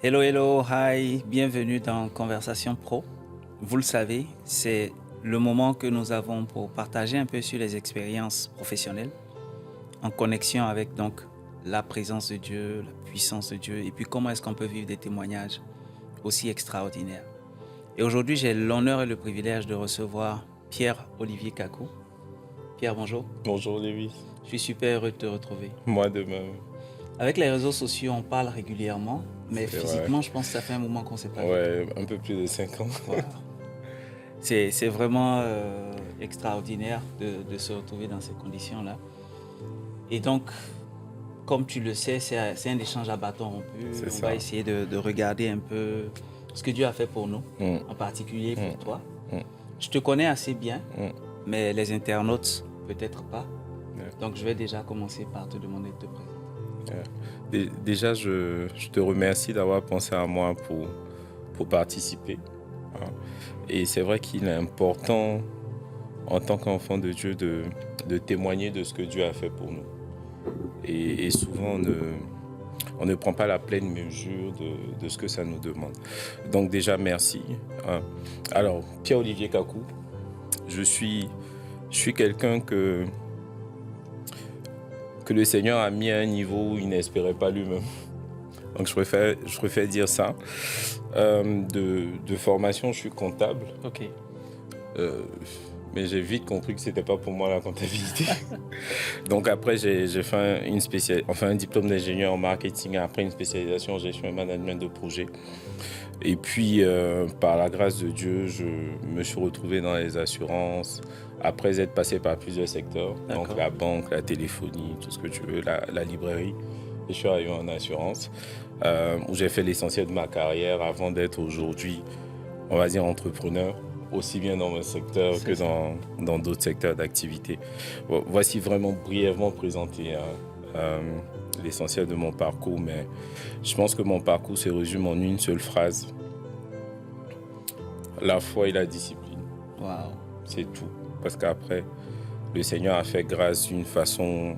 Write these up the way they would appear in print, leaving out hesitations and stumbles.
Hello, hello, hi, bienvenue dans Conversation Pro. Vous le savez, c'est le moment que nous avons pour partager un peu sur les expériences professionnelles en connexion avec donc la présence de Dieu, la puissance de Dieu et puis comment est-ce qu'on peut vivre des témoignages aussi extraordinaires. Et aujourd'hui, j'ai l'honneur et le privilège de recevoir Pierre-Olivier Kakou. Pierre, bonjour. Bonjour Lévi, Je suis super heureux de te retrouver. moi de même. Avec les réseaux sociaux, on parle régulièrement, mais C'est vrai. physiquement, je pense que ça fait un moment qu'on ne s'est pas vu. Ouais, un peu plus de 5 ans. Voilà. C'est vraiment extraordinaire de se retrouver dans ces conditions-là. Et donc, comme tu le sais, c'est un échange à bâton rompu. C'est On ça. va essayer de regarder un peu ce que Dieu a fait pour nous, Mm. en particulier pour toi. Mm. Je te connais assez bien, Mm. mais les internautes, peut-être pas. Ouais. Donc, je vais déjà commencer par te demander de te présenter. Déjà, je te remercie d'avoir pensé à moi pour participer. Hein. Et c'est vrai qu'il est important, en tant qu'enfant de Dieu, de témoigner de ce que Dieu a fait pour nous. Et souvent, on ne prend pas la pleine mesure de ce que ça nous demande. Donc déjà, merci. Hein. Alors, Pierre-Olivier Kakou, je suis quelqu'un que le Seigneur a mis à un niveau où il n'espérait pas lui-même. Donc je préfère dire ça. De formation, je suis comptable. Ok. Mais j'ai vite compris que c'était pas pour moi la comptabilité. Donc après, j'ai fait un diplôme d'ingénieur en marketing, après une spécialisation en gestion et management de projet. Et puis, par la grâce de Dieu, je me suis retrouvé dans les assurances, après être passé par plusieurs secteurs, D'accord. donc la banque, la téléphonie, tout ce que tu veux, la librairie. Et je suis arrivé en assurance, où j'ai fait l'essentiel de ma carrière avant d'être aujourd'hui, on va dire, entrepreneur, aussi bien dans mon secteur C'est que ça. dans d'autres secteurs d'activité. Voici vraiment brièvement présenté l'essentiel de mon parcours, mais je pense que mon parcours se résume en une seule phrase. La foi et la discipline, Waouh. c'est tout. Parce qu'après, le Seigneur a fait grâce d'une façon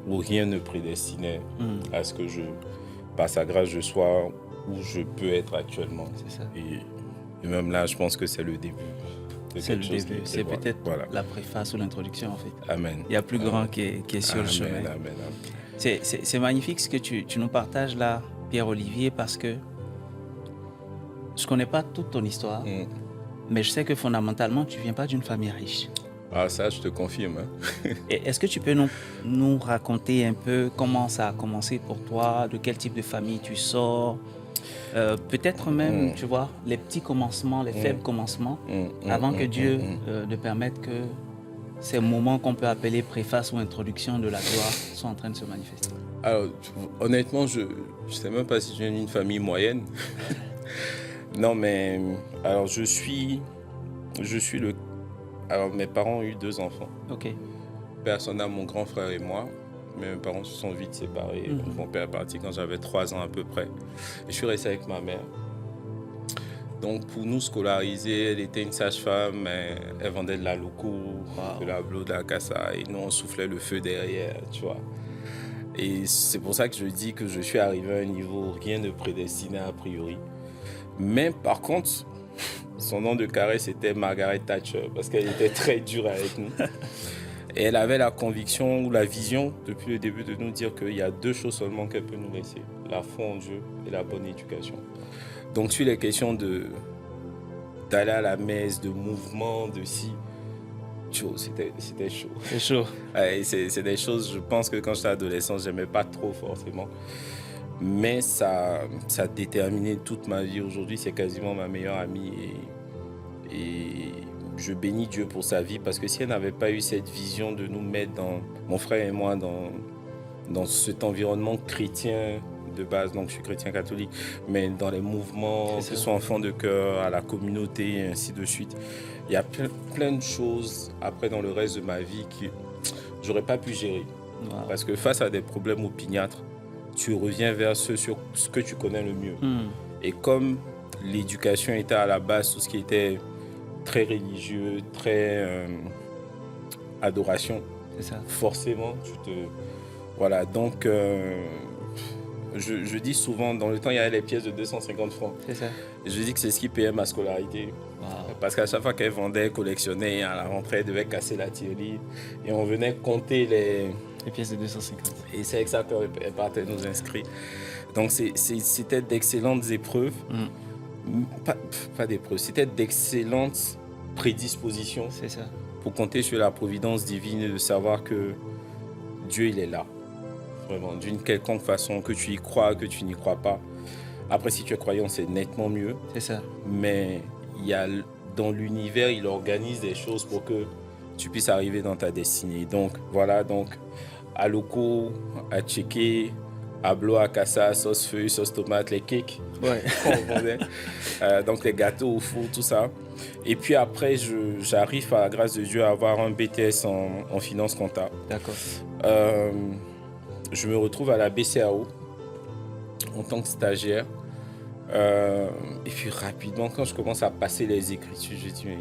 où rien ne prédestinait à ce que par sa grâce, je sois où je peux être actuellement. C'est ça. Et même là, je pense que c'est le début. de C'est le quelque chose début. qui C'est prévoit. peut-être Voilà. la préface ou l'introduction, en fait. Amen. Il y a plus grand qui est sur le chemin. Amen. C'est magnifique ce que tu nous partages là, Pierre-Olivier, parce que je ne connais pas toute ton histoire, mais je sais que fondamentalement, tu ne viens pas d'une famille riche. Ah, ça, je te confirme. Hein. Et est-ce que tu peux nous raconter un peu comment ça a commencé pour toi, de quel type de famille tu sors, peut-être même, tu vois, les petits commencements, les faibles commencements, avant que Dieu ne permette que ces moments qu'on peut appeler préface ou introduction de la gloire soient en train de se manifester. Alors, honnêtement, je ne sais même pas si je viens d'une famille moyenne. Non, mais alors je suis le... Alors, mes parents ont eu 2 enfants. Ok. Personne n'a mon grand frère et moi. Mais mes parents se sont vite séparés. Mon père est parti quand j'avais 3 ans à peu près. Et je suis resté avec ma mère. Donc, pour nous scolariser, elle était une sage-femme. Elle vendait de la loco, de la bleu, de la cassa. Et nous, on soufflait le feu derrière, tu vois. Et c'est pour ça que je dis que je suis arrivé à un niveau rien de prédestiné a priori. Mais par contre, son nom de carré, c'était Margaret Thatcher, parce qu'elle était très dure avec nous. Et elle avait la conviction ou la vision, depuis le début, de nous dire qu'il y a 2 choses seulement qu'elle peut nous laisser. La foi en Dieu et la bonne éducation. Donc sur les questions d'aller à la messe, de mouvement, de si, c'était chaud. C'est chaud. Ouais, c'est des choses, je pense que quand j'étais adolescent, j'aimais pas trop forcément. Mais ça a déterminé toute ma vie. Aujourd'hui, c'est quasiment ma meilleure amie et je bénis Dieu pour sa vie parce que si elle n'avait pas eu cette vision de nous mettre, mon frère et moi, dans cet environnement chrétien de base, donc je suis chrétien catholique, mais dans les mouvements, que ce soit enfant de cœur, à la communauté, et ainsi de suite, il y a plein de choses après dans le reste de ma vie que j'aurais pas pu gérer. Wow. Parce que face à des problèmes opiniâtres, tu reviens vers ce que tu connais le mieux. Et comme l'éducation était à la base, tout ce qui était très religieux, très adoration, c'est ça. Forcément, voilà, donc je dis souvent, dans le temps, il y avait les pièces de 250 francs. C'est ça. Et je dis que c'est ce qui payait ma scolarité. Wow. Parce qu'à chaque fois qu'elle vendait, collectionnait, à la rentrée, elle devait casser la tirelire. Et on venait compter les pièces de 250. Et c'est avec ça qu'elle partait nous inscrire. Donc c'était d'excellentes épreuves. Pas d'épreuves, c'était d'excellentes prédispositions. C'est ça. Pour compter sur la providence divine et de savoir que Dieu, il est là. Vraiment, d'une quelconque façon, que tu y crois, que tu n'y crois pas. Après, si tu es croyant, c'est nettement mieux. C'est ça. Mais il y a, dans l'univers, il organise des choses pour que tu puisses arriver dans ta destinée. Donc, voilà, à Loco, à Tchéké, à Blo, à Cassa, sauce feuille, sauce tomate, les cakes qu'on vendait. Donc, les gâteaux au four, tout ça. Et puis après, j'arrive, par la grâce de Dieu, à avoir un BTS en finance comptable. D'accord. Je me retrouve à la BCAO en tant que stagiaire. Et puis rapidement, quand je commence à passer les écritures, je dis, mais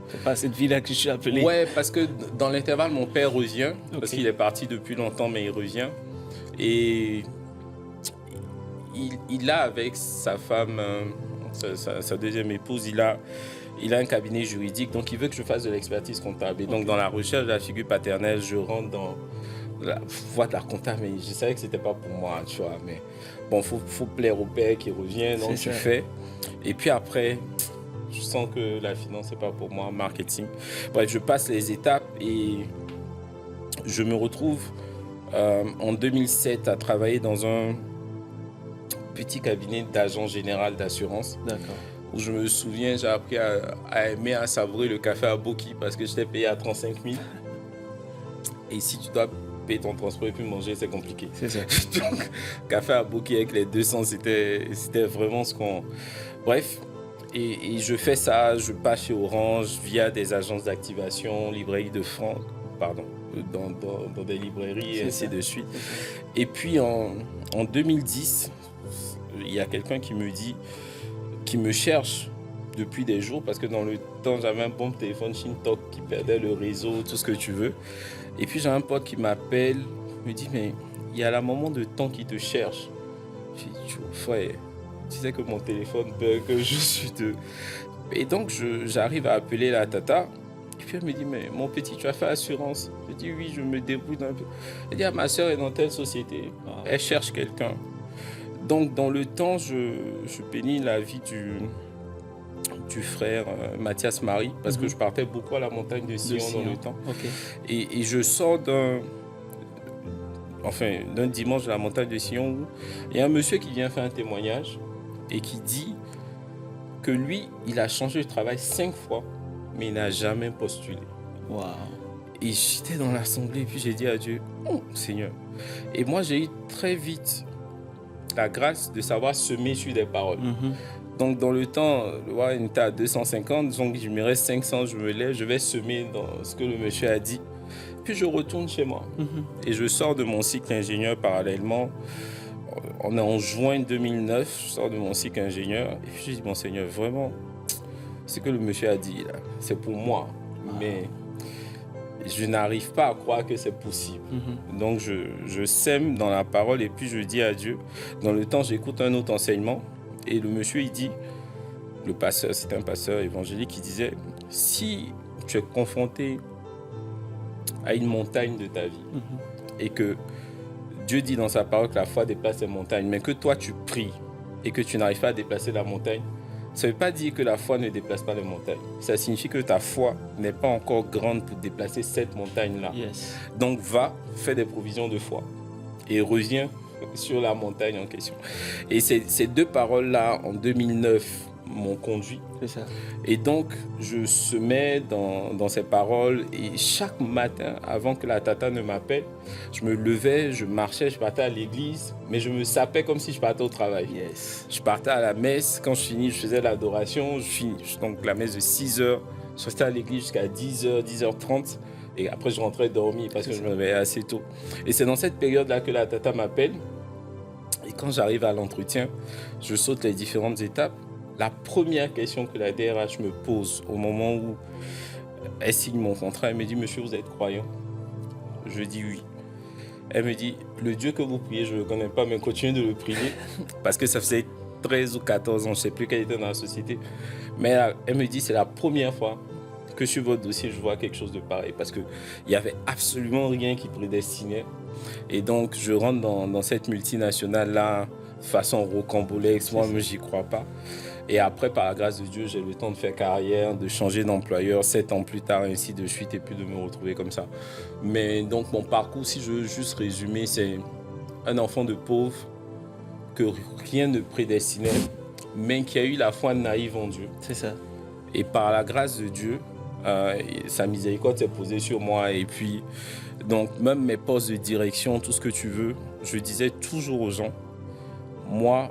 c'est pas cette vie-là que je suis appelé. Ouais, parce que dans l'intervalle, mon père revient, parce qu'il est parti depuis longtemps, mais il revient. Et il a avec sa femme, sa deuxième épouse, il a un cabinet juridique, donc il veut que je fasse de l'expertise comptable. Et donc dans la recherche de la figure paternelle, je rentre dans la voie de la comptable, mais je savais que c'était pas pour moi, tu vois. Mais bon, faut plaire au père qui revient, donc tu fais. Et puis après, je sens que la finance, c'est pas pour moi, marketing. Bref, je passe les étapes et je me retrouve en 2007 à travailler dans un petit cabinet d'agent général d'assurance. D'accord. Où je me souviens, j'ai appris à aimer, à savourer le café à Boki parce que j'étais payé à 35 000. Et si tu dois payer ton transport et puis manger, c'est compliqué. C'est ça. Donc, café à Boki avec les 200, c'était vraiment ce qu'on... Bref, et je fais ça, je passe chez Orange via des agences d'activation, librairie de France, pardon, dans des librairies et ainsi de suite. Et puis en 2010, il y a quelqu'un qui me cherche depuis des jours parce que dans le temps, j'avais un bon téléphone Shintok qui perdait le réseau, tout ce que tu veux. Et puis j'ai un pote qui m'appelle, me dit, mais il y a la maman de temps qui te cherche. Je dis, frère, tu sais que mon téléphone bug, que je suis de... Et donc j'arrive à appeler la tata. Et puis elle me dit, mais mon petit, tu as fait assurance? Je dis, oui, je me débrouille un peu. Elle dit, ma soeur est dans telle société. Elle cherche quelqu'un. Donc, dans le temps, je bénis la vie du frère Mathias Marie, parce que je partais beaucoup à la montagne de Sion dans le temps. Okay. Et je sors d'un dimanche de la montagne de Sion où il y a un monsieur qui vient faire un témoignage et qui dit que lui, il a changé de travail 5 fois, mais il n'a jamais postulé. Wow. Et j'étais dans l'assemblée et puis j'ai dit à Dieu, oh Seigneur. Et moi, j'ai eu très vite la grâce de savoir semer sur des paroles. Donc, dans le temps, il était à 250, donc il me reste 500, je me lève, je vais semer dans ce que le monsieur a dit. Puis, je retourne chez moi. Et je sors de mon cycle ingénieur parallèlement. On est en juin 2009, je sors de mon cycle ingénieur. Et puis, je dis, bon Seigneur, vraiment, ce que le monsieur a dit, là, c'est pour moi. Mais je n'arrive pas à croire que c'est possible. Donc, je sème dans la parole et puis je dis à Dieu. Dans le temps, j'écoute un autre enseignement. Et le monsieur, il dit, le pasteur, c'est un pasteur évangélique, qui disait, si tu es confronté à une montagne de ta vie et que Dieu dit dans sa parole que la foi déplace les montagnes, mais que toi, tu pries et que tu n'arrives pas à déplacer la montagne, ça ne veut pas dire que la foi ne déplace pas les montagnes. Ça signifie que ta foi n'est pas encore grande pour déplacer cette montagne-là. Yes. Donc, va, fais des provisions de foi et reviens sur la montagne en question. Et ces deux paroles-là, en 2009, m'ont conduit. C'est ça. Et donc, je semais dans ces paroles. Et chaque matin, avant que la tata ne m'appelle, je me levais, je marchais, je partais à l'église, mais je me sapais comme si je partais au travail. Yes. Je partais à la messe. Quand je finis, je faisais l'adoration. Donc, la messe de 6h. Je restais à l'église jusqu'à 10h, 10h30. Et après, je rentrais dormir parce que je me réveillais assez tôt. Et c'est dans cette période-là que la tata m'appelle. Et quand j'arrive à l'entretien, je saute les différentes étapes. La première question que la DRH me pose au moment où elle signe mon contrat, elle me dit « Monsieur, vous êtes croyant ?» Je dis « Oui ». Elle me dit, le Dieu que vous priez, je ne le connais pas, mais continuez de le prier. Parce que ça faisait 13 ou 14 ans, je ne sais plus qu'elle était dans la société. Mais elle me dit, c'est la première fois que sur votre dossier, je vois quelque chose de pareil. Parce qu'il n'y avait absolument rien qui prédestinait. Et donc, je rentre dans cette multinationale-là, façon rocambolesque. Moi, j'y crois pas. Et après, par la grâce de Dieu, j'ai le temps de faire carrière, de changer d'employeur 7 ans plus tard, ainsi de suite, et puis de me retrouver comme ça. Mais donc, mon parcours, si je veux juste résumer, c'est un enfant de pauvre que rien ne prédestinait, mais qui a eu la foi naïve en Dieu. C'est ça. Et par la grâce de Dieu, sa miséricorde s'est posée sur moi. Et puis, donc, même mes postes de direction, tout ce que tu veux, je disais toujours aux gens, moi,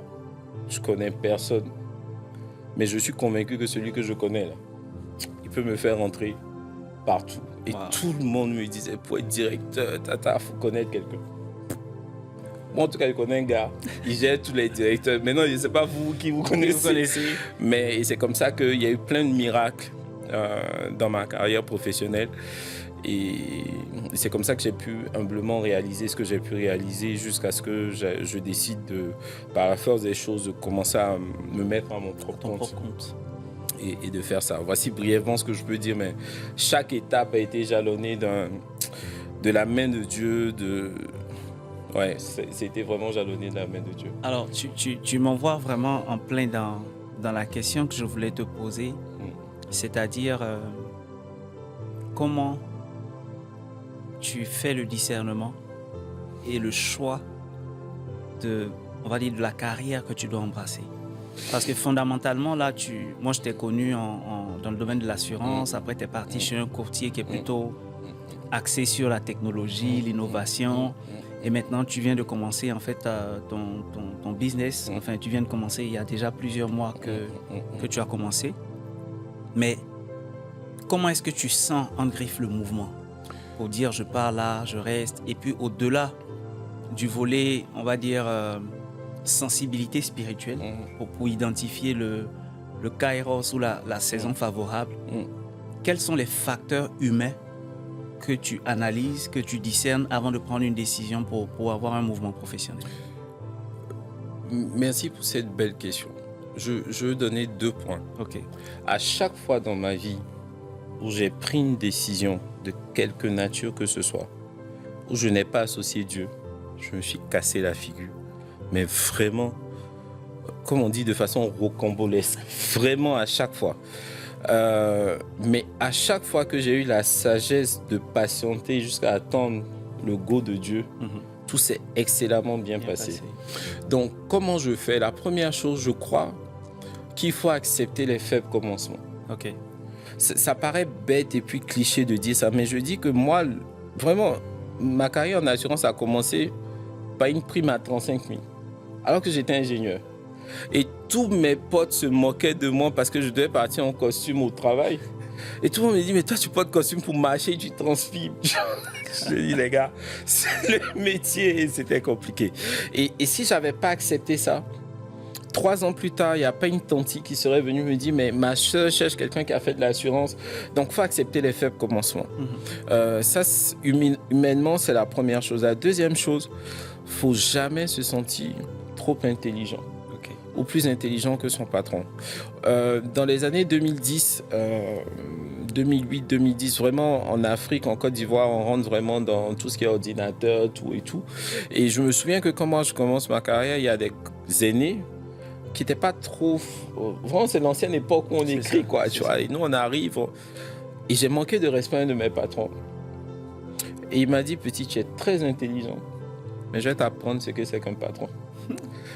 je connais personne. Mais je suis convaincu que celui que je connais, là, il peut me faire rentrer partout. Et tout le monde me disait, pour être directeur, il faut connaître quelqu'un. Moi, en tout cas, je connais un gars, il gère tous les directeurs. Maintenant, je ne sais pas vous qui vous connaissez. Mais c'est comme ça qu'il y a eu plein de miracles dans ma carrière professionnelle. Et c'est comme ça que j'ai pu humblement réaliser ce que j'ai pu réaliser jusqu'à ce que je décide, par la force des choses, de commencer à me mettre à mon propre compte. Et de faire ça. Voici brièvement ce que je peux dire, mais chaque étape a été jalonnée de la main de Dieu. Ouais, c'était vraiment jalonné de la main de Dieu. Alors, tu m'envoies vraiment en plein dans la question que je voulais te poser, c'est-à-dire comment tu fais le discernement et le choix de la carrière que tu dois embrasser. Parce que fondamentalement, là, moi, je t'ai connu dans le domaine de l'assurance. Après, tu es parti chez un courtier qui est plutôt axé sur la technologie, l'innovation. Et maintenant, tu viens de commencer, en fait, ton business. Enfin, tu viens de commencer il y a déjà plusieurs mois que tu as commencé. Mais comment est-ce que tu sens en griffe le mouvement? Pour dire, je pars là, je reste. Et puis, au-delà du volet, on va dire, sensibilité spirituelle, pour identifier le kairos ou la saison favorable, quels sont les facteurs humains que tu analyses, que tu discernes avant de prendre une décision pour avoir un mouvement professionnel? Merci pour cette belle question. Je veux donner 2 points. Ok. À chaque fois dans ma vie où j'ai pris une décision de quelque nature que ce soit, où je n'ai pas associé Dieu, je me suis cassé la figure. Mais vraiment, comme on dit, de façon rocambolesque. Vraiment à chaque fois. Mais à chaque fois que j'ai eu la sagesse de patienter jusqu'à attendre le go de Dieu, tout s'est excellemment bien passé. Donc, comment je fais? La première chose, je crois qu'il faut accepter les faibles commencements. Ok. Ça paraît bête et puis cliché de dire ça, mais je dis que moi, vraiment, ma carrière en assurance a commencé par une prime à 35 000, alors que j'étais ingénieur. Et tous mes potes se moquaient de moi parce que je devais partir en costume au travail. Et tout le monde me dit, mais toi, tu portes costume pour marcher, tu transpires. Je dis, les gars, c'est le métier et c'était compliqué. Et si je n'avais pas accepté ça, 3 ans plus tard, il n'y a pas une tante qui serait venue me dire, mais ma soeur cherche quelqu'un qui a fait de l'assurance. Donc, il faut accepter les faibles commencements. Ça, humainement, c'est la première chose. La deuxième chose, il ne faut jamais se sentir trop intelligent. Ou plus intelligent que son patron. Dans les années 2010, 2008-2010, vraiment en Afrique, en Côte d'Ivoire, on rentre vraiment dans tout ce qui est ordinateur, tout et tout. Et je me souviens que quand moi je commence ma carrière, il y a des aînés qui n'étaient pas trop... Vraiment, c'est l'ancienne époque où on écrit, quoi. Tu vois. Et nous, on arrive... Et j'ai manqué de respect à un de mes patrons. Et il m'a dit, petit, tu es très intelligent, mais je vais t'apprendre ce que c'est qu'un patron.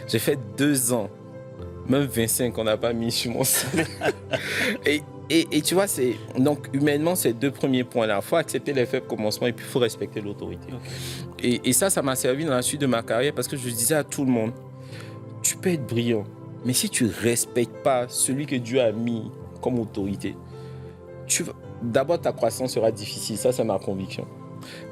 J'ai fait 2 ans. Même 25, on n'a pas mis sur mon CV. et tu vois, donc humainement, c'est 2 premiers points-là. Il faut accepter les faibles commencements et puis il faut respecter l'autorité. Et ça m'a servi dans la suite de ma carrière parce que je disais à tout le monde, tu peux être brillant, mais si tu ne respectes pas celui que Dieu a mis comme autorité, d'abord ta croissance sera difficile. Ça, c'est ma conviction.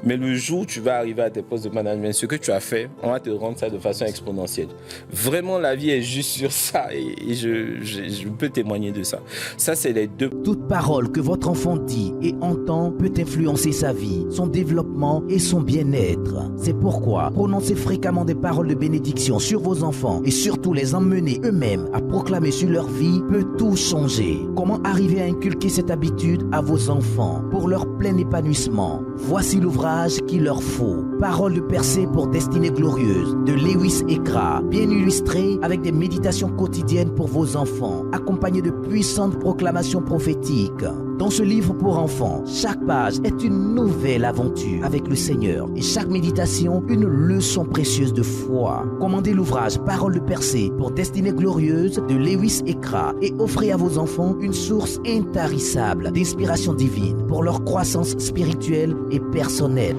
Mais le jour où tu vas arriver à tes postes de management, ce que tu as fait, on va te rendre ça de façon exponentielle. Vraiment, la vie est juste sur ça et je peux témoigner de ça. Ça, c'est les deux. Toute parole que votre enfant dit et entend peut influencer sa vie, son développement et son bien-être. C'est pourquoi prononcer fréquemment des paroles de bénédiction sur vos enfants et surtout les emmener eux-mêmes à proclamer sur leur vie peut tout changer. Comment arriver à inculquer cette habitude à vos enfants pour leur plein épanouissement? Voici l'ouvrage qu'il leur faut. Paroles de percée pour destinée glorieuse de Lewis Ekra, bien illustré avec des méditations quotidiennes pour vos enfants, accompagnées de puissantes proclamations prophétiques. Dans ce livre pour enfants, chaque page est une nouvelle aventure avec le Seigneur et chaque méditation une leçon précieuse de foi. Commandez l'ouvrage Paroles de percée pour destinée glorieuse de Lewis Ekra et offrez à vos enfants une source intarissable d'inspiration divine pour leur croissance spirituelle et personnelle.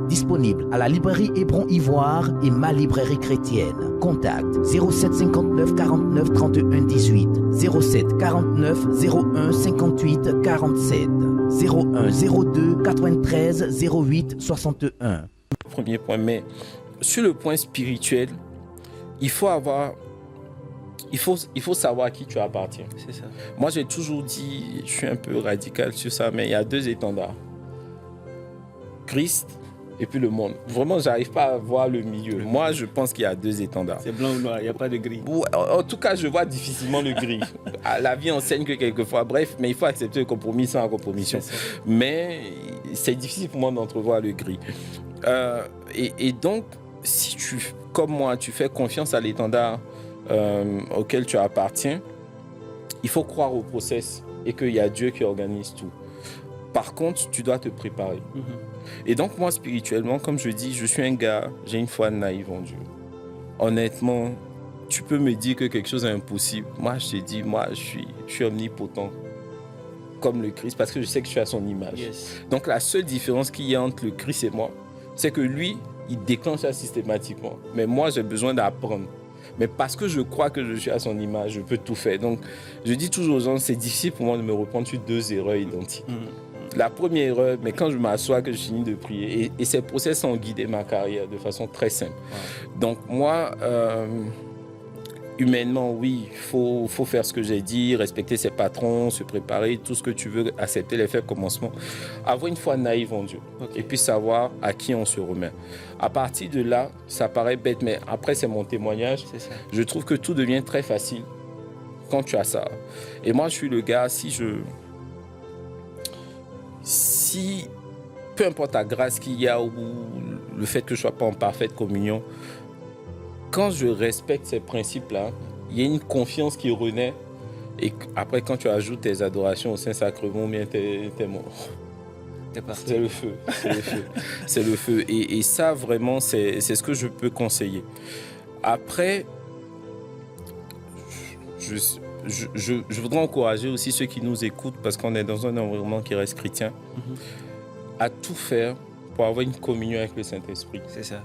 Disponible à la librairie Hébron Ivoire et ma librairie chrétienne. Contact 07 59 49 31 18 07 49 01 58 47 01 02 93 08 61. Premier point, mais sur le point spirituel, il faut savoir à qui tu appartiens. C'est ça. Moi, j'ai toujours dit, je suis un peu radical sur ça, mais il y a deux étendards. Christ et puis le monde. Vraiment, j'arrive pas à voir le milieu. Moi, je pense qu'il y a deux étendards. C'est blanc ou noir, il n'y a pas de gris. En tout cas, je vois difficilement le gris. La vie enseigne que quelquefois, bref, mais il faut accepter le compromis sans la compromission. Mais c'est difficile pour moi d'entrevoir le gris. Et donc, si tu, comme moi, tu fais confiance à l'étendard auquel tu appartiens, il faut croire au process et qu'il y a Dieu qui organise tout. Par contre, tu dois te préparer. Et donc, moi, spirituellement, comme je dis, je suis un gars, j'ai une foi naïve en Dieu. Honnêtement, tu peux me dire que quelque chose est impossible. Moi, je te dis, moi, je suis omnipotent, comme le Christ, parce que je sais que je suis à son image. Yes. Donc, la seule différence qu'il y a entre le Christ et moi, c'est que lui, il déclenche ça systématiquement. Mais moi, j'ai besoin d'apprendre. Mais parce que je crois que je suis à son image, je peux tout faire. Donc, je dis toujours aux gens, c'est difficile pour moi de me reprendre sur deux erreurs identiques. La première erreur, mais quand je m'assois, que je finis de prier, et ces process ont guidé ma carrière de façon très simple. Donc moi, humainement, oui, il faut faire ce que j'ai dit, respecter ses patrons, se préparer, tout ce que tu veux, accepter les faits commencement, avoir une foi naïve en Dieu, et puis savoir à qui on se remet. À partir de là, ça paraît bête, mais après c'est mon témoignage, C'est ça. je trouve que tout devient très facile quand tu as ça. Et moi, je suis le gars, si peu importe la grâce qu'il y a ou le fait que je ne sois pas en parfaite communion, quand je respecte ces principes-là, il y a une confiance qui renaît. Et après, quand tu ajoutes tes adorations au Saint-Sacrement, bien t'es mort. C'est le feu, c'est le feu. C'est le feu. Et ça, vraiment, c'est ce que je peux conseiller. Après, je voudrais encourager aussi ceux qui nous écoutent, parce qu'on est dans un environnement qui reste chrétien, à tout faire pour avoir une communion avec le Saint-Esprit. C'est ça.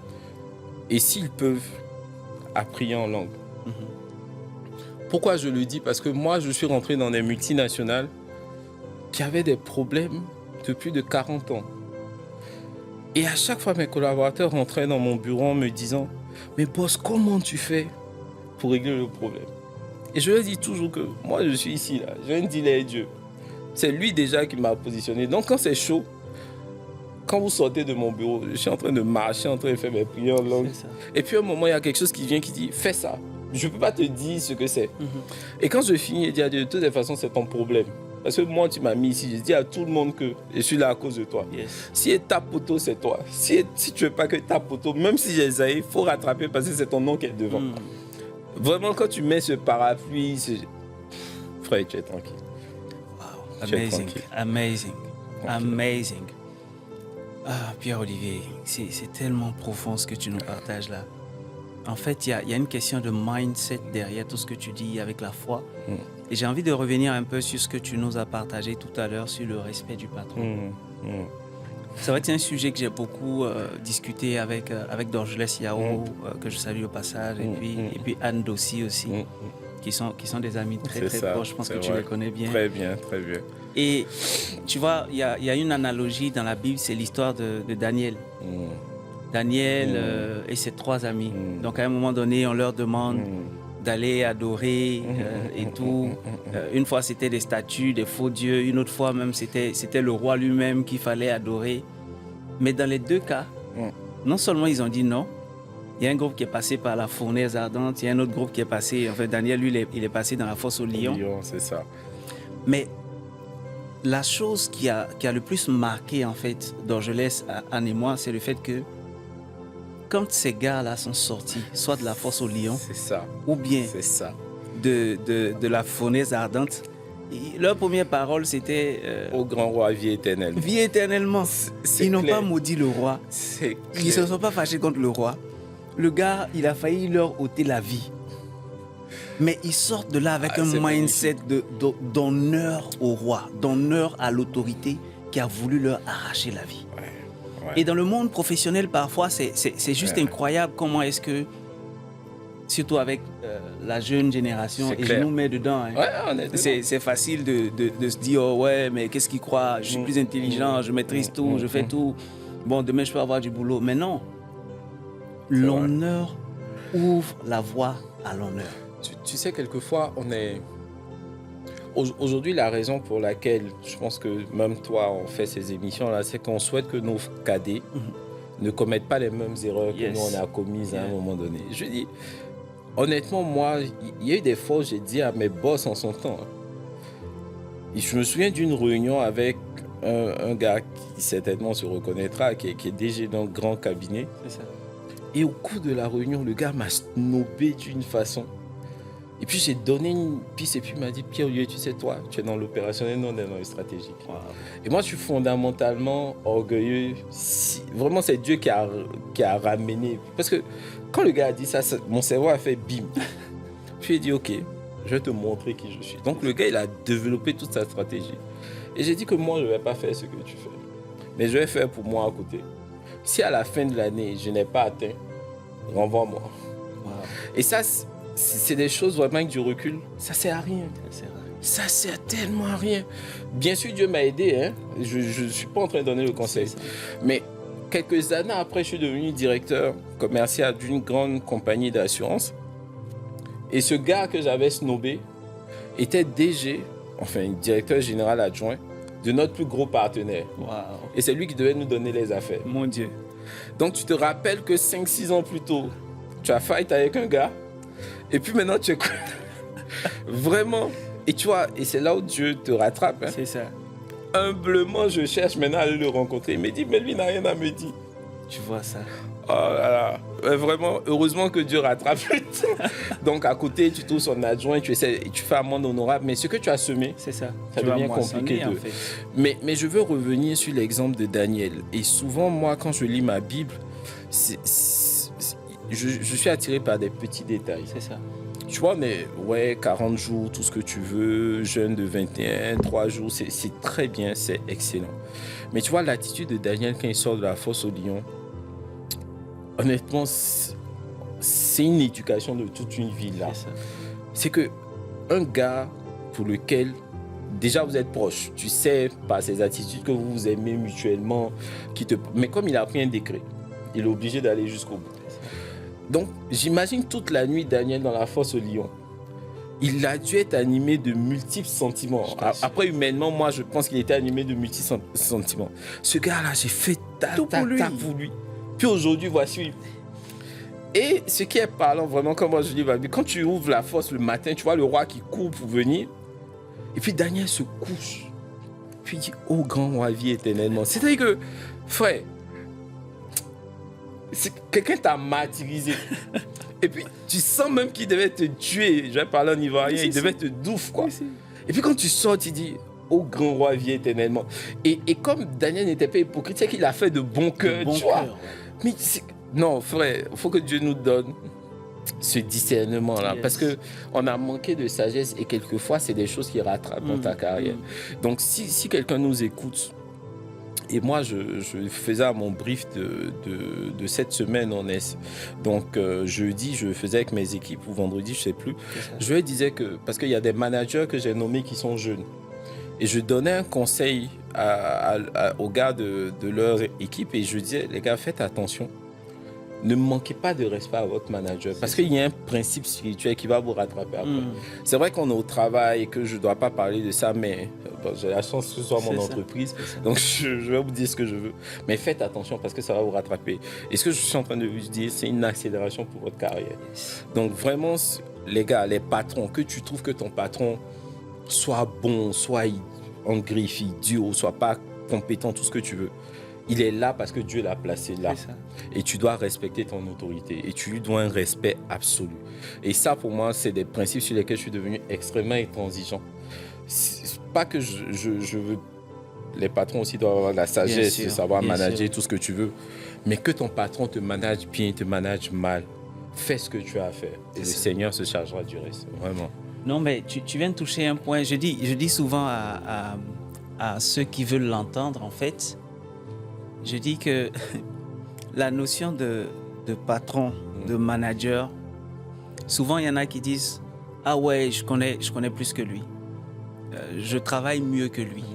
Et s'ils peuvent, à prier en langue. Pourquoi je le dis? Parce que moi, je suis rentré dans des multinationales qui avaient des problèmes de plus de 40 ans. Et à chaque fois, mes collaborateurs rentraient dans mon bureau en me disant « Mais boss, comment tu fais pour régler le problème ?» Et je leur dis toujours que moi, je suis ici, là. J'ai un dealer avec Dieu. C'est lui déjà qui m'a positionné. Donc, quand c'est chaud, quand vous sortez de mon bureau, je suis en train de marcher, en train de faire mes prières en langue. Et puis, à un moment, il y a quelque chose qui vient qui dit « Fais ça. » Je ne peux pas te dire ce que c'est. Et quand je finis, je dis à Dieu, de toute façon, c'est ton problème. Parce que moi, tu m'as mis ici. Je dis à tout le monde que je suis là à cause de toi. Yes. Si est ta poteau, c'est toi. Si tu ne veux pas que ta poteau, même si j'ai Esaïe, il faut rattraper parce que c'est ton nom qui est devant. Vraiment, quand tu mets ce parapluie, frère, tu es tranquille. Wow. Tu es Amazing. tranquille. Amazing. Tranquille. Amazing. Ah, Pierre-Olivier, c'est tellement profond ce que tu nous partages là. En fait, il y a une question de mindset derrière tout ce que tu dis avec la foi. Et j'ai envie de revenir un peu sur ce que tu nous as partagé tout à l'heure sur le respect du patron. Ça va être un sujet que j'ai beaucoup discuté avec Dorgelès Yao, que je salue au passage, et puis Anne Dossi aussi, qui sont des amis très proches. Je pense que tu les connais bien. Très bien, très bien. Et tu vois, il y a une analogie dans la Bible, c'est l'histoire de Daniel. Daniel et ses 3 amis. Donc à un moment donné, on leur demande d'aller adorer et tout. Une fois, c'était des statues, des faux dieux. Une autre fois, même, c'était le roi lui-même qu'il fallait adorer. Mais dans les 2 cas, non seulement ils ont dit non, il y a un groupe qui est passé par la fournaise ardente, il y a un autre groupe qui est passé, en fait, Daniel, lui, il est passé dans la fosse au lion. C'est ça. Mais la chose qui a le plus marqué, en fait, Dorgelès, Anne et moi, c'est le fait que quand ces gars-là sont sortis, soit de la fosse au lion, c'est ça. Ou bien de la fournaise ardente, leur première parole, c'était... Au grand roi, vie éternellement. Vie éternellement. Ils n'ont pas maudit le roi. Ils ne se sont pas fâchés contre le roi. Le gars, il a failli leur ôter la vie. Mais ils sortent de là avec un mindset d'honneur au roi, d'honneur à l'autorité qui a voulu leur arracher la vie. Et dans le monde professionnel, parfois, c'est juste incroyable comment est-ce que, surtout avec la jeune génération, et je nous mets dedans, c'est facile de se dire, oh ouais, mais qu'est-ce qu'ils croient? Je suis plus intelligent, je maîtrise tout, je fais tout. Bon, demain, je peux avoir du boulot. Mais non, l'honneur ouvre la voie à l'honneur. Tu sais, quelquefois, on est... Aujourd'hui, la raison pour laquelle je pense que même toi, on fait ces émissions-là, c'est qu'on souhaite que nos cadets ne commettent pas les mêmes erreurs que nous, on a commises à un moment donné. Je dis, honnêtement, moi, il y a eu des fois où j'ai dit à mes boss en son temps, et je me souviens d'une réunion avec un gars qui certainement se reconnaîtra, qui est DG d'un grand cabinet. C'est ça. Et au cours de la réunion, le gars m'a snobé d'une façon. Et puis j'ai donné une piste et puis il m'a dit, Pierre-Olivier, tu sais, toi, tu es dans l'opérationnel, non, on est dans le stratégique. Wow. Et moi, je suis fondamentalement orgueilleux. Vraiment, c'est Dieu qui a ramené. Parce que quand le gars a dit ça, mon cerveau a fait bim. Puis il a dit, ok, je vais te montrer qui je suis. Donc le gars, il a développé toute sa stratégie. Et j'ai dit que moi, je ne vais pas faire ce que tu fais. Mais je vais faire pour moi à côté. Si à la fin de l'année, je n'ai pas atteint, renvoie-moi. Wow. Et ça, c'est des choses vraiment avec du recul, ça sert à rien. Ça sert tellement à rien. Bien sûr, Dieu m'a aidé, hein. Je ne suis pas en train de donner le conseil. Mais quelques années après, je suis devenu directeur commercial d'une grande compagnie d'assurance. Et ce gars que j'avais snobé était DG, enfin directeur général adjoint, de notre plus gros partenaire. Wow. Et c'est lui qui devait nous donner les affaires. Mon Dieu. Donc tu te rappelles que 5-6 ans plus tôt, tu as fight avec un gars. Et puis maintenant, tu es vraiment... Et tu vois, et c'est là où Dieu te rattrape. Hein. C'est ça. Humblement, je cherche maintenant à aller le rencontrer. Il me dit, mais lui n'a rien à me dire. Tu vois ça. Oh là là. Vraiment, heureusement que Dieu rattrape le temps. Donc à côté, tu trouves son adjoint, tu essaies, tu fais amende honorable. Mais ce que tu as semé, c'est ça. Ça devient compliqué. En fait. Mais je veux revenir sur l'exemple de Daniel. Et souvent, moi, quand je lis ma Bible, je suis attiré par des petits détails. C'est ça. Tu vois, mais 40 jours, tout ce que tu veux, jeûne de 21, 3 jours, c'est très bien, c'est excellent. Mais tu vois, l'attitude de Daniel quand il sort de la fosse au lion, honnêtement, c'est une éducation de toute une vie là. C'est que un gars pour lequel déjà vous êtes proches, tu sais par ses attitudes que vous vous aimez mutuellement, mais comme il a pris un décret, il est obligé d'aller jusqu'au bout. Donc, j'imagine toute la nuit Daniel dans la fosse au lion. Il a dû être animé de multiples sentiments. Après, humainement, moi, je pense qu'il était animé de multiples sentiments. Ce gars-là, j'ai fait tout pour lui. Puis aujourd'hui, voici. Et ce qui est parlant, vraiment, comme moi je dis, quand tu ouvres la fosse le matin, tu vois le roi qui court pour venir. Et puis Daniel se couche. Puis il dit, oh grand roi, vie éternellement. C'est-à-dire que, frère, quelqu'un t'a martyrisé. Et puis, tu sens même qu'il devait te tuer. Je vais parler en ivoirien, il devait te douffer, quoi. Et puis, quand tu sors, tu dis, ô grand roi, vie éternellement. Et comme Daniel n'était pas hypocrite, c'est qu'il a fait de bon cœur, tu vois. Mais non, frère, il faut que Dieu nous donne ce discernement-là. Parce qu'on a manqué de sagesse et quelquefois, c'est des choses qui rattrapent dans ta carrière. Donc, si quelqu'un nous écoute, Et moi, je faisais mon brief de cette semaine en S. Donc, jeudi, je faisais avec mes équipes, ou vendredi, je ne sais plus. Je leur disais que, parce qu'il y a des managers que j'ai nommés qui sont jeunes. Et je donnais un conseil aux gars de leur équipe et je disais, les gars, faites attention. Ne manquez pas de respect à votre manager parce qu'il y a un principe spirituel qui va vous rattraper après. C'est vrai qu'on est au travail et que je ne dois pas parler de ça, mais j'ai la chance que ce soit mon entreprise. Donc, je vais vous dire ce que je veux. Mais faites attention parce que ça va vous rattraper. Et ce que je suis en train de vous dire, c'est une accélération pour votre carrière. Donc, vraiment, les gars, les patrons, que tu trouves que ton patron soit bon, soit en griffe, idiot, soit pas compétent, tout ce que tu veux. Il est là parce que Dieu l'a placé là. Et tu dois respecter ton autorité. Et tu lui dois un respect absolu. Et ça, pour moi, c'est des principes sur lesquels je suis devenu extrêmement intransigeant. C'est pas que je veux... Les patrons aussi doivent avoir la sagesse de savoir manager tout ce que tu veux. Mais que ton patron te manage bien, te manage mal. Fais ce que tu as à faire. Et le Seigneur se chargera du reste. Vraiment. Non, mais tu viens de toucher un point. Je dis souvent à ceux qui veulent l'entendre, en fait, je dis que la notion de patron, de manager, souvent il y en a qui disent « Ah ouais, je connais plus que lui. Je travaille mieux que lui.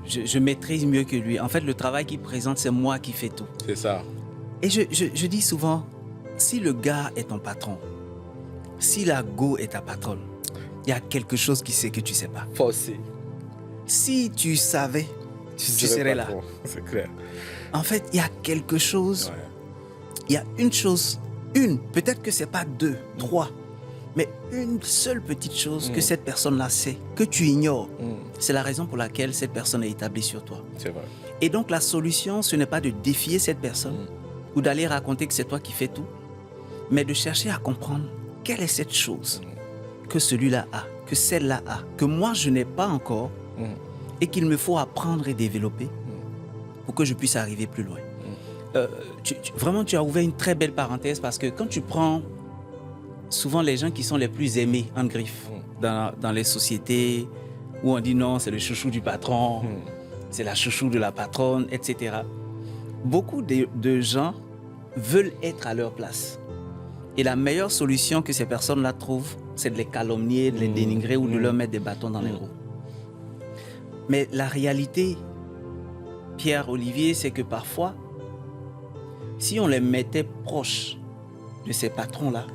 Je maîtrise mieux que lui. En fait, le travail qu'il présente, c'est moi qui fais tout. » C'est ça. Et je dis souvent, si le gars est ton patron, si la go est ta patronne, il y a quelque chose qui sait que tu ne sais pas. Forcé. Si tu savais, tu serais là. C'est clair. En fait, il y a quelque chose, il y a une chose, peut-être que ce n'est pas 2, 3, mais une seule petite chose que cette personne-là sait, que tu ignores. C'est la raison pour laquelle cette personne est établie sur toi. C'est vrai. Et donc, la solution, ce n'est pas de défier cette personne ou d'aller raconter que c'est toi qui fais tout, mais de chercher à comprendre quelle est cette chose que celui-là a, que celle-là a, que moi, je n'ai pas encore et qu'il me faut apprendre et développer pour que je puisse arriver plus loin. Vraiment, tu as ouvert une très belle parenthèse parce que quand tu prends souvent les gens qui sont les plus aimés en griffe dans les sociétés où on dit non, c'est le chouchou du patron, c'est la chouchou de la patronne, etc. Beaucoup de gens veulent être à leur place. Et la meilleure solution que ces personnes-là trouvent, c'est de les calomnier, de les dénigrer ou de leur mettre des bâtons dans les roues. Mais la réalité, Pierre-Olivier, c'est que parfois, si on les mettait proches de ces patrons-là,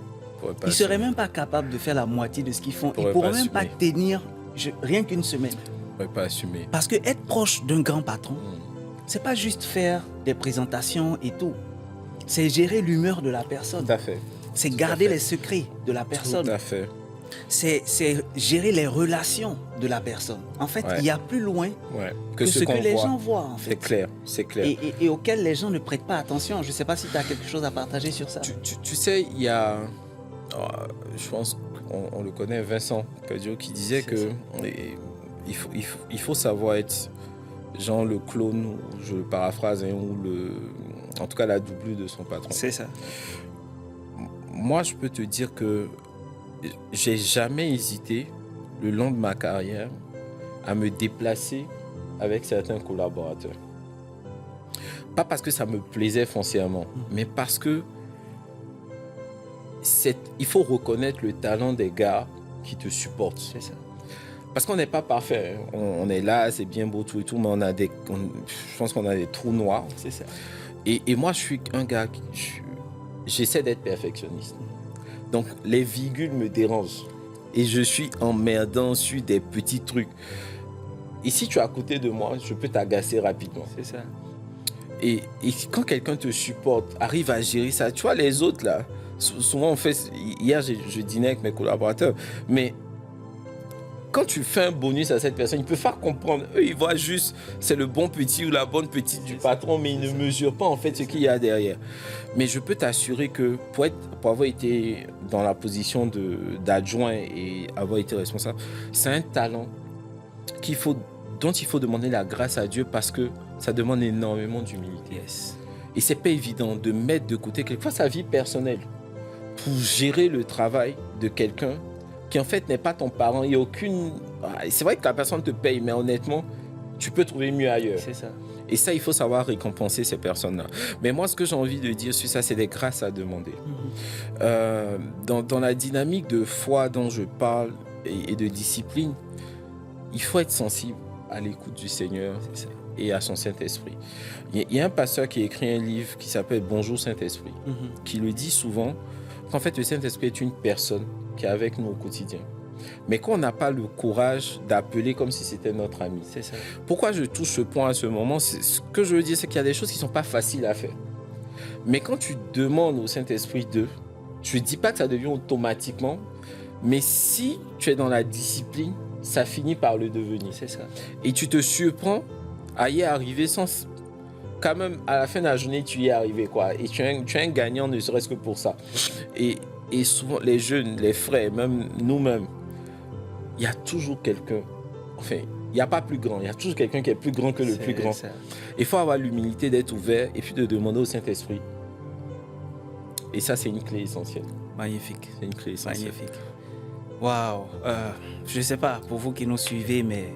ils ne seraient même pas capables de faire la moitié de ce qu'ils font. Ils ne pourraient même pas tenir rien qu'une semaine. Ils ne pourraient pas assumer. Parce que être proche d'un grand patron, ce n'est pas juste faire des présentations et tout. C'est gérer l'humeur de la personne. Tout à fait. C'est garder les secrets de la personne. Tout à fait. C'est gérer les relations de la personne. En fait, il y a plus loin que ce que les gens voient. En fait. C'est clair. Et auquel les gens ne prêtent pas attention. Je ne sais pas si tu as quelque chose à partager sur ça. Tu sais, il y a... je pense qu'on le connaît, Vincent Cadio, qui disait que il faut savoir être genre le clone, ou je le paraphrase, ou en tout cas la doublure de son patron. C'est ça. Moi, je peux te dire que j'ai jamais hésité, le long de ma carrière, à me déplacer avec certains collaborateurs. Pas parce que ça me plaisait foncièrement, mais parce que il faut reconnaître le talent des gars qui te supportent. C'est ça. Parce qu'on n'est pas parfait. On est là, c'est bien beau, tout et tout, mais je pense qu'on a des trous noirs. C'est ça. Et moi, je suis un gars, j'essaie d'être perfectionniste. Donc, les virgules me dérangent. Et je suis emmerdant sur des petits trucs. Et si tu es à côté de moi, je peux t'agacer rapidement. C'est ça. Et quand quelqu'un te supporte, arrive à gérer ça, tu vois, les autres, là, souvent on fait... Hier, je dînais avec mes collaborateurs, mais quand tu fais un bonus à cette personne, ils ne peuvent pas comprendre. Eux, ils voient juste, c'est le bon petit ou la bonne petite du patron, mais ils ne mesurent pas en fait ce qu'il y a derrière. Mais je peux t'assurer que pour avoir été dans la position d'adjoint et avoir été responsable, c'est un talent dont il faut demander la grâce à Dieu parce que ça demande énormément d'humilité. Yes. Et c'est pas évident de mettre de côté quelquefois sa vie personnelle pour gérer le travail de quelqu'un qui en fait n'est pas ton parent. Il y a aucune... C'est vrai que la personne te paye, mais honnêtement, tu peux trouver mieux ailleurs. C'est ça. Et ça, il faut savoir récompenser ces personnes-là. Mais moi, ce que j'ai envie de dire sur ça, c'est des grâces à demander. Dans la dynamique de foi dont je parle et de discipline, il faut être sensible à l'écoute du Seigneur et à son Saint-Esprit. Il y a un pasteur qui a écrit un livre qui s'appelle « Bonjour Saint-Esprit », qui le dit souvent qu'en fait, le Saint-Esprit est une personne qui est avec nous au quotidien. Mais qu'on n'a pas le courage d'appeler comme si c'était notre ami. C'est ça. Pourquoi je touche ce point à ce moment? Ce que je veux dire, c'est qu'il y a des choses qui ne sont pas faciles à faire. Mais quand tu demandes au Saint-Esprit d'eux, je ne dis pas que ça devient automatiquement, mais si tu es dans la discipline, ça finit par le devenir. C'est ça. Et tu te surprends à y arriver sans... Quand même, à la fin de la journée, tu y es arrivé, quoi. Et tu es un gagnant, ne serait-ce que pour ça. Et souvent, les jeunes, les frères, même nous-mêmes, il y a toujours quelqu'un, enfin, il n'y a pas plus grand, il y a toujours quelqu'un qui est plus grand que le plus grand. Ça. Il faut avoir l'humilité d'être ouvert et puis de demander au Saint-Esprit. Et ça, c'est une clé essentielle. Magnifique. C'est une clé essentielle. Magnifique. Waouh. Je ne sais pas, pour vous qui nous suivez, mais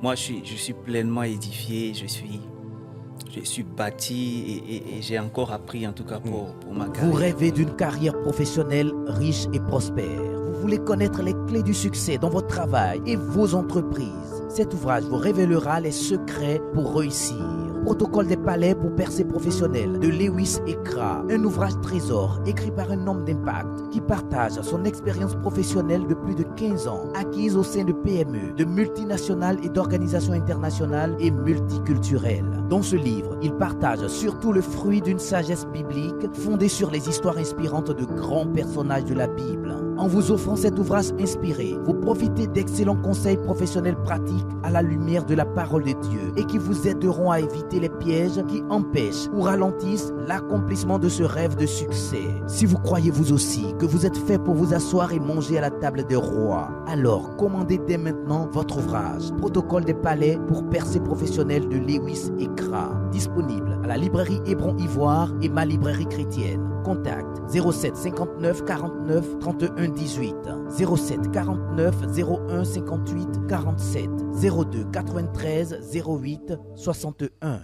moi, je suis pleinement édifié, je suis bâti et j'ai encore appris, en tout cas, pour ma carrière. Vous rêvez d'une carrière professionnelle riche et prospère. Vous voulez connaître les clés du succès dans votre travail et vos entreprises. Cet ouvrage vous révélera les secrets pour réussir. Protocole des palais pour percée professionnelle de Lewis et Kra. Un ouvrage trésor écrit par un homme d'impact qui partage son expérience professionnelle de plus de 15 ans, acquise au sein de PME, de multinationales et d'organisations internationales et multiculturelles. Dans ce livre, il partage surtout le fruit d'une sagesse biblique fondée sur les histoires inspirantes de grands personnages de la Bible. En vous offrant cet ouvrage inspiré, vous profitez d'excellents conseils professionnels pratiques à la lumière de la parole de Dieu et qui vous aideront à éviter les pièges qui empêchent ou ralentissent l'accomplissement de ce rêve de succès. Si vous croyez vous aussi que vous êtes fait pour vous asseoir et manger à la table des rois, alors commandez dès maintenant votre ouvrage Protocole des palais pour percée professionnelle de Lewis et Kra, disponible à la librairie Hébron Ivoire et ma librairie chrétienne. Contact 07 59 49 31 18 07 49 01 58 47 02 93 08 61.